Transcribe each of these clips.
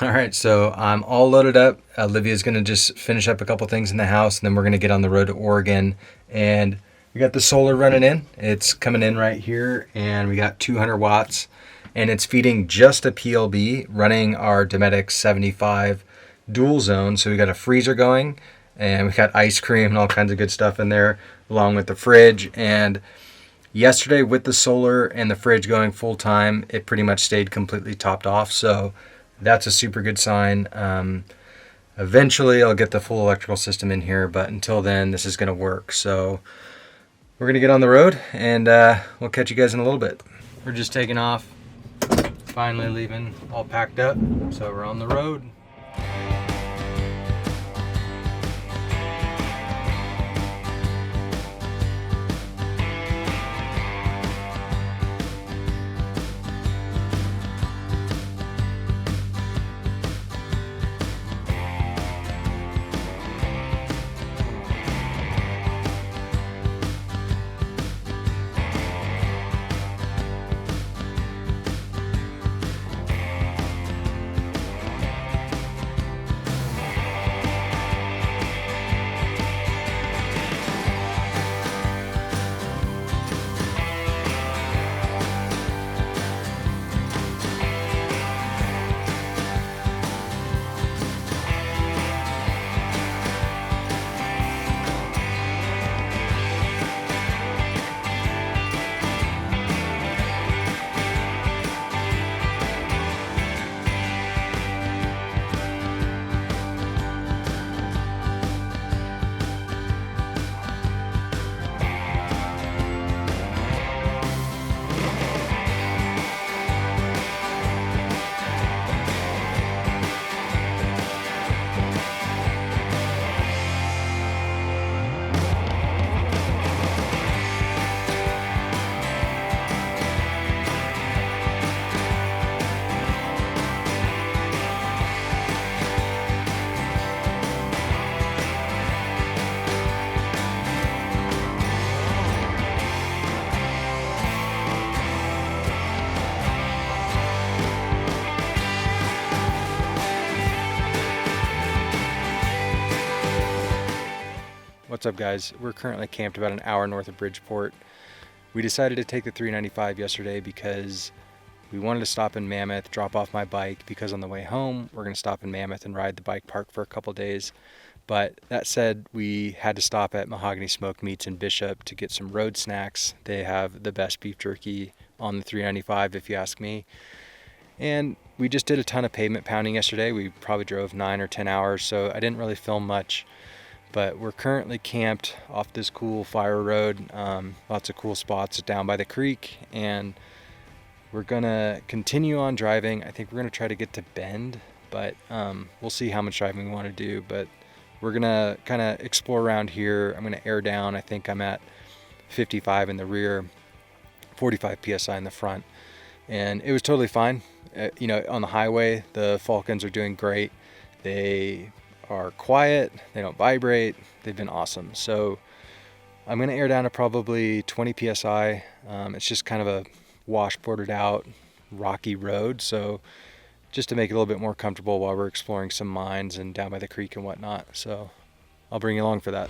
All right, so I'm all loaded up. Olivia's going to just finish up a couple things in the house, and then we're going to get on the road to Oregon. And we got the solar running in. It's coming in right here, and we got 200 watts. And it's feeding just a PLB, running our Dometic 75 dual zone. So we got a freezer going, and we got ice cream and all kinds of good stuff in there, along with the fridge. And yesterday, with the solar and the fridge going full time, it pretty much stayed completely topped off. So that's a super good sign. Eventually, I'll get the full electrical system in here, but until then, this is going to work. So we're going to get on the road, and we'll catch you guys in a little bit. We're just taking off, finally leaving all packed up, so we're on the road. What's up, guys? We're currently camped about an hour north of Bridgeport. We decided to take the 395 yesterday because we wanted to stop in Mammoth, drop off my bike, because on the way home we're going to stop in Mammoth and ride the bike park for a couple days. But that said, we had to stop at Mahogany Smoked Meats in Bishop to get some road snacks. They have the best beef jerky on the 395, if you ask me. And we just did a ton of pavement pounding yesterday. We probably drove 9 or 10 hours, so I didn't really film much. But we're currently camped off this cool fire road. Lots of cool spots down by the creek, and we're gonna continue on driving. I think we're gonna try to get to Bend, but we'll see how much driving we want to do. But we're gonna kind of explore around here. I'm gonna air down. I think I'm at 55 in the rear, 45 psi in the front, and it was totally fine. You know, on the highway, the Falkens are doing great. They are quiet, they don't vibrate, they've been awesome. So I'm going to air down to probably 20 psi. It's just kind of a washboarded out rocky road, so just to make it a little bit more comfortable while we're exploring some mines and down by the creek and whatnot. So I'll bring you along for that.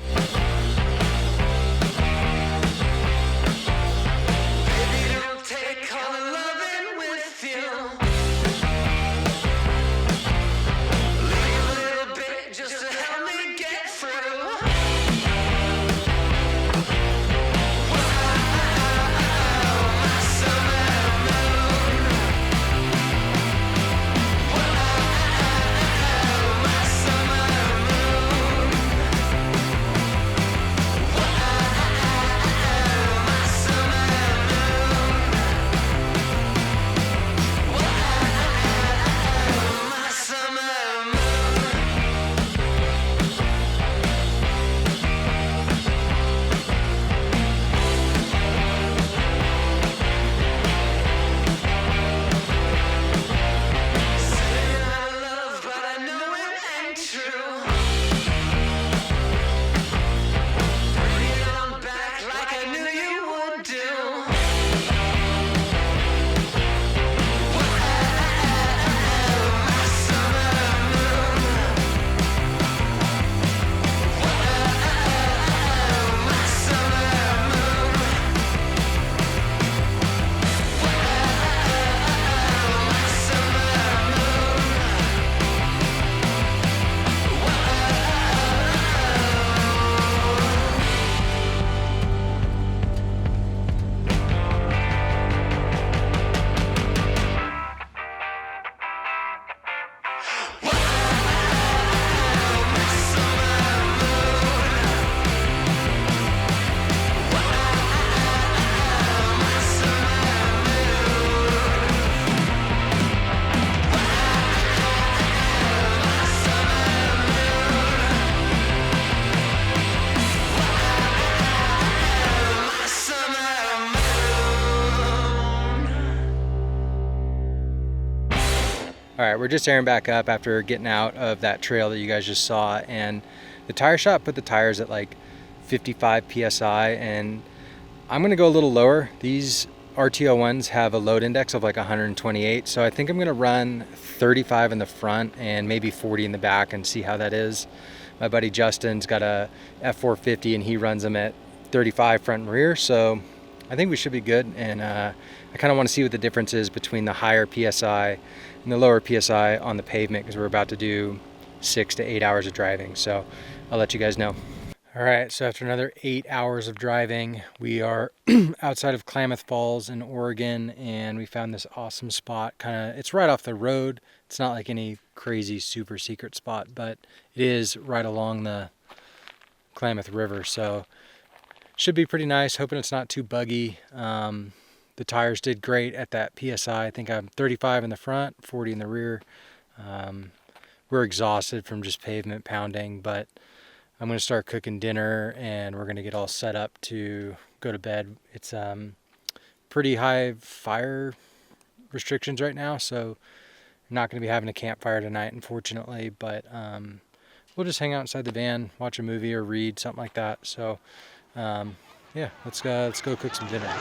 All right, we're just airing back up after getting out of that trail that you guys just saw, and the tire shop put the tires at like 55 PSI, and I'm gonna go a little lower. These RT01s have a load index of like 128, so I think I'm gonna run 35 in the front and maybe 40 in the back and see how that is. My buddy Justin's got a F450 and he runs them at 35 front and rear, so I think we should be good. And I kind of want to see what the difference is between the higher PSI and the lower PSI on the pavement, because we're about to do 6 to 8 hours of driving, so I'll let you guys know. All right, so after another 8 hours of driving, we are outside of Klamath Falls in Oregon, and we found this awesome spot. It's right off the road. It's not like any crazy super secret spot, but it is right along the Klamath River, so should be pretty nice. Hoping it's not too buggy. The tires did great at that PSI. I think I'm 35 in the front, 40 in the rear. We're exhausted from just pavement pounding, but I'm going to start cooking dinner and we're going to get all set up to go to bed. It's pretty high fire restrictions right now, so I'm not going to be having a campfire tonight, unfortunately, but we'll just hang out inside the van, watch a movie or read, something like that. So yeah, let's go cook some dinner.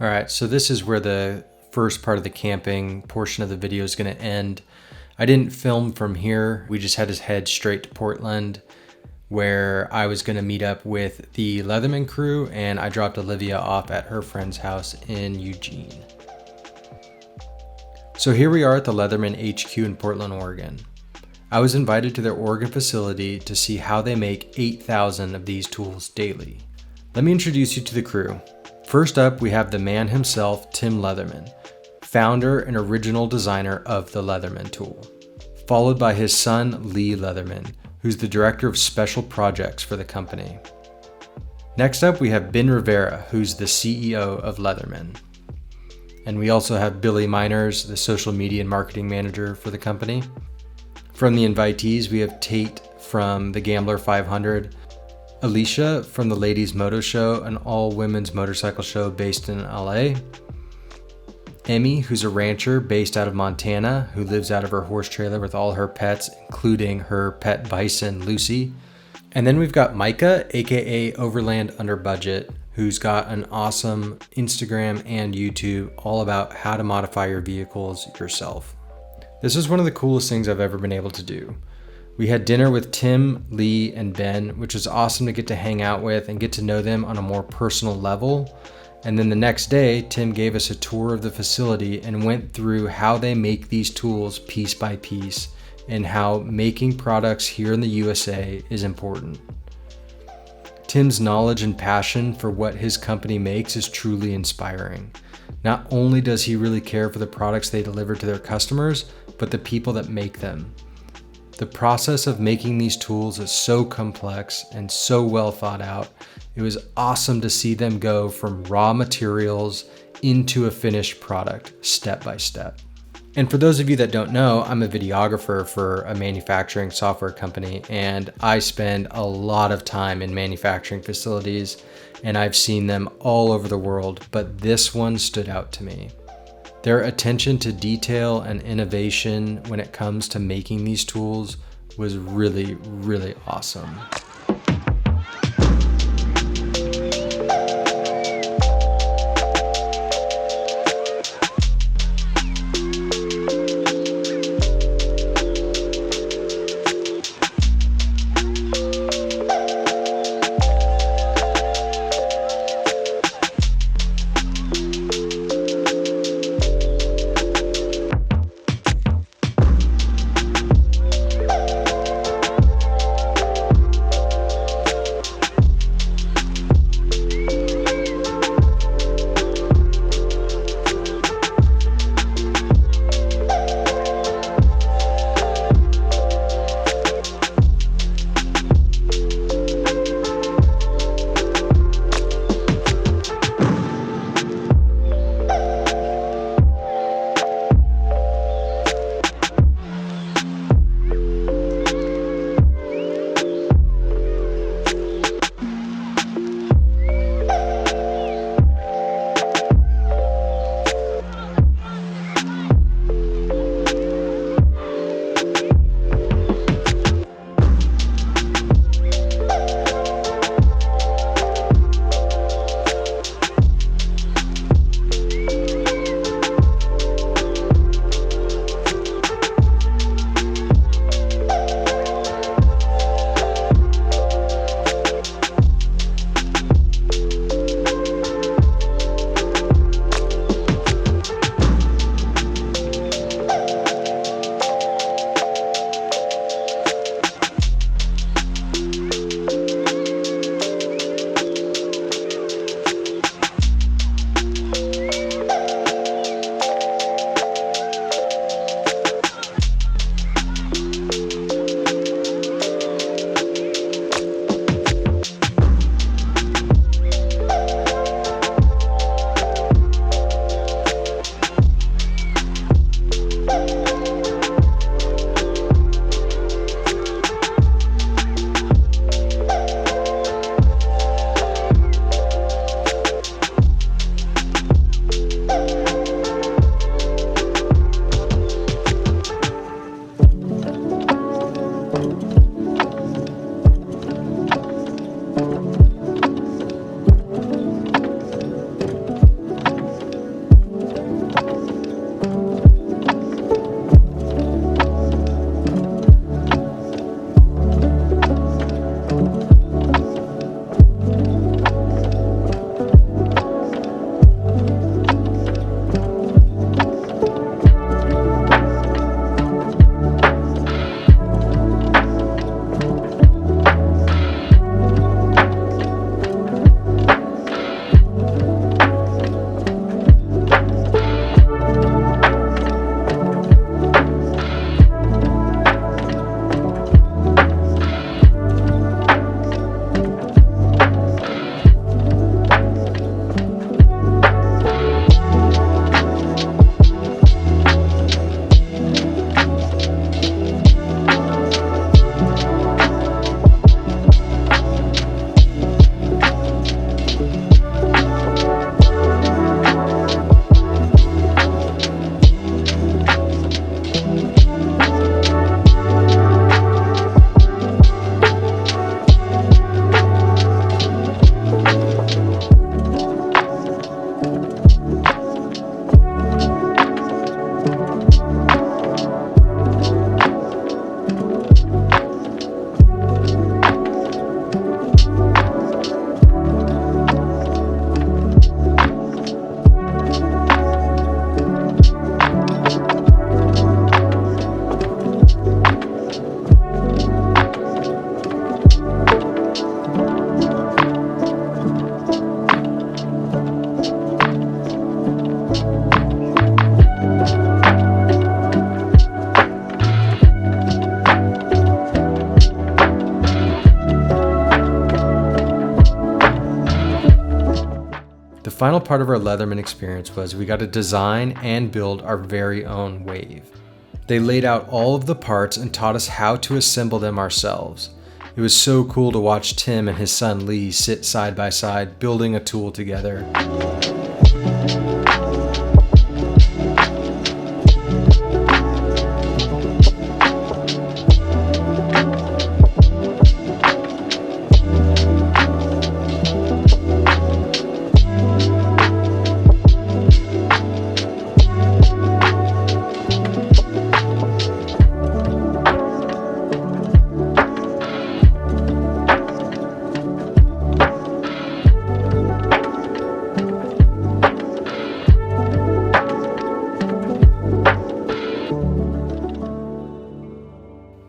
Alright, so this is where the first part of the camping portion of the video is going to end. I didn't film from here. We just had to head straight to Portland, where I was going to meet up with the Leatherman crew, and I dropped Olivia off at her friend's house in Eugene. So here we are at the Leatherman HQ in Portland, Oregon. I was invited to their Oregon facility to see how they make 8,000 of these tools daily. Let me introduce you to the crew. First up, we have the man himself, Tim Leatherman, founder and original designer of the Leatherman tool, followed by his son, Lee Leatherman, who's the director of special projects for the company. Next up, we have Ben Rivera, who's the CEO of Leatherman. And we also have Billy Miners, the social media and marketing manager for the company. From the invitees, we have Tate from the Gambler 500, Alicia from the Ladies Moto Show, an all-women's motorcycle show based in LA. Emmy, who's a rancher based out of Montana, who lives out of her horse trailer with all her pets, including her pet bison, Lucy. And then we've got Micah, aka Overland Under Budget, who's got an awesome Instagram and YouTube all about how to modify your vehicles yourself. This is one of the coolest things I've ever been able to do. We had dinner with Tim, Lee, and Ben, which was awesome to get to hang out with and get to know them on a more personal level. And then the next day, Tim gave us a tour of the facility and went through how they make these tools piece by piece and how making products here in the USA is important. Tim's knowledge and passion for what his company makes is truly inspiring. Not only does he really care for the products they deliver to their customers, but the people that make them. The process of making these tools is so complex and so well thought out. It was awesome to see them go from raw materials into a finished product, step by step. And for those of you that don't know, I'm a videographer for a manufacturing software company, and I spend a lot of time in manufacturing facilities, and I've seen them all over the world, but this one stood out to me. Their attention to detail and innovation when it comes to making these tools was really, really awesome. The final part of our Leatherman experience was we got to design and build our very own wave. They laid out all of the parts and taught us how to assemble them ourselves. It was so cool to watch Tim and his son Lee sit side by side building a tool together.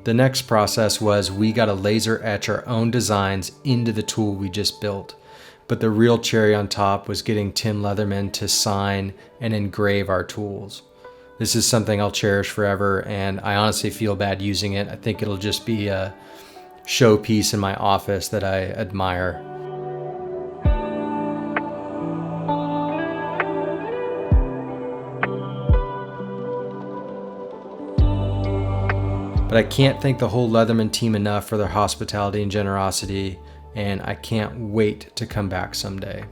The next process was we got to laser etch our own designs into the tool we just built. But the real cherry on top was getting Tim Leatherman to sign and engrave our tools. This is something I'll cherish forever, and I honestly feel bad using it. I think it'll just be a showpiece in my office that I admire. But I can't thank the whole Leatherman team enough for their hospitality and generosity, and I can't wait to come back someday.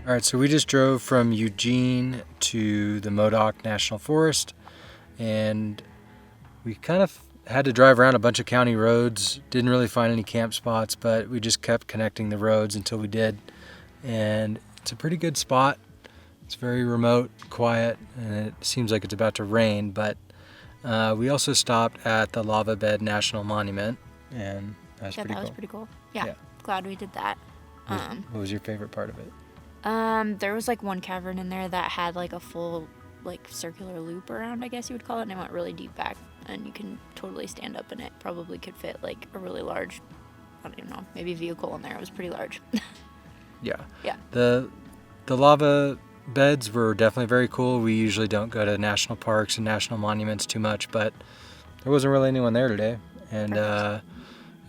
All right, so we just drove from Eugene to the Modoc National Forest, and we kind of had to drive around a bunch of county roads. Didn't really find any camp spots, but we just kept connecting the roads until we did. And it's a pretty good spot. It's very remote, quiet, and it seems like it's about to rain, but we also stopped at the Lava Bed National Monument, and that's pretty cool. That was pretty cool. Yeah, glad we did that. What was your favorite part of it? There was like one cavern in there that had like a full like circular loop around, I guess you would call it, and it went really deep back, and you can totally stand up in it. Probably could fit like a really large, I don't even know, maybe vehicle in there. It was pretty large. Yeah. Yeah. The lava beds were definitely very cool. We usually don't go to national parks and national monuments too much, but there wasn't really anyone there today, and it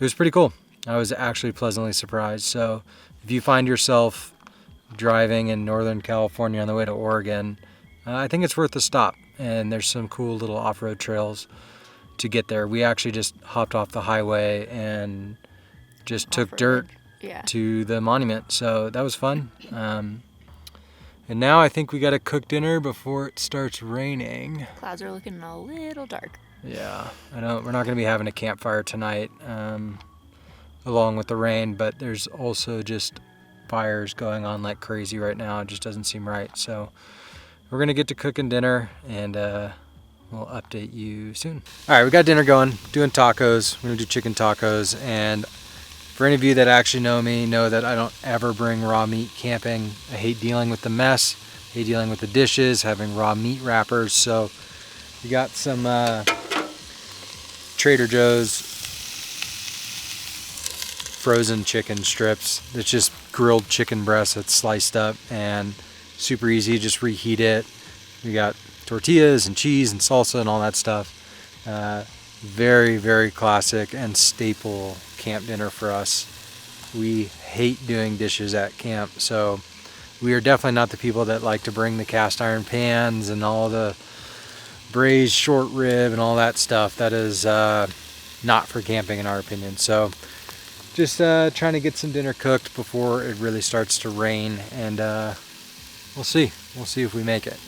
was pretty cool. I was actually pleasantly surprised. So if you find yourself driving in Northern California on the way to Oregon, I think it's worth a stop, and there's some cool little off-road trails to get there. We actually just hopped off the highway and just took dirt to the monument, so that was fun. And now I think we got to cook dinner before it starts raining. Clouds are looking a little dark. Yeah, I know we're not going to be having a campfire tonight along with the rain, but there's also just fires going on like crazy right now. It just doesn't seem right. So we're going to get to cooking dinner, and we'll update you soon. All right, we got dinner going, doing tacos. We're going to do chicken tacos, and For any of you that actually know me, know that I don't ever bring raw meat camping. I hate dealing with the mess, hate dealing with the dishes, having raw meat wrappers. So we got some Trader Joe's frozen chicken strips. It's just grilled chicken breast that's sliced up and super easy. Just reheat it. We got tortillas and cheese and salsa and all that stuff. Very, very classic and staple camp dinner for us. We hate doing dishes at camp, so we are definitely not the people that like to bring the cast iron pans and all the braised short rib and all that stuff. That is not for camping in our opinion. So just trying to get some dinner cooked before it really starts to rain, and we'll see if we make it.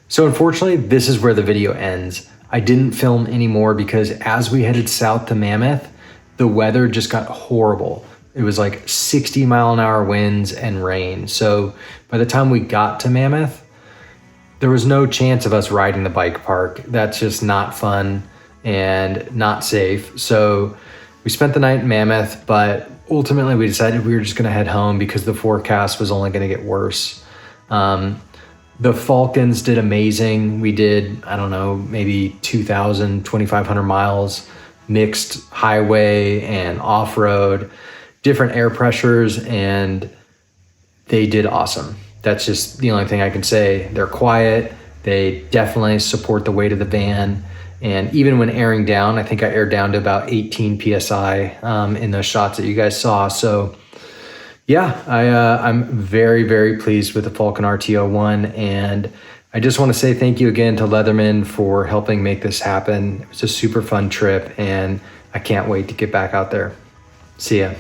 So unfortunately, this is where the video ends. I didn't film anymore because as we headed south to Mammoth, the weather just got horrible. It was like 60-mile-an-hour winds and rain. So by the time we got to Mammoth, there was no chance of us riding the bike park. That's just not fun and not safe. So we spent the night in Mammoth, but ultimately we decided we were just gonna head home because the forecast was only gonna get worse. The Falkens did amazing. We did, I don't know, maybe 2,000, 2,500 miles, mixed highway and off-road, different air pressures, and they did awesome. That's just the only thing I can say. They're quiet. They definitely support the weight of the van. And even when airing down, I think I aired down to about 18 PSI in those shots that you guys saw. So yeah, I'm very, very pleased with the Falken RT01, and I just want to say thank you again to Leatherman for helping make this happen. It was a super fun trip, and I can't wait to get back out there. See ya.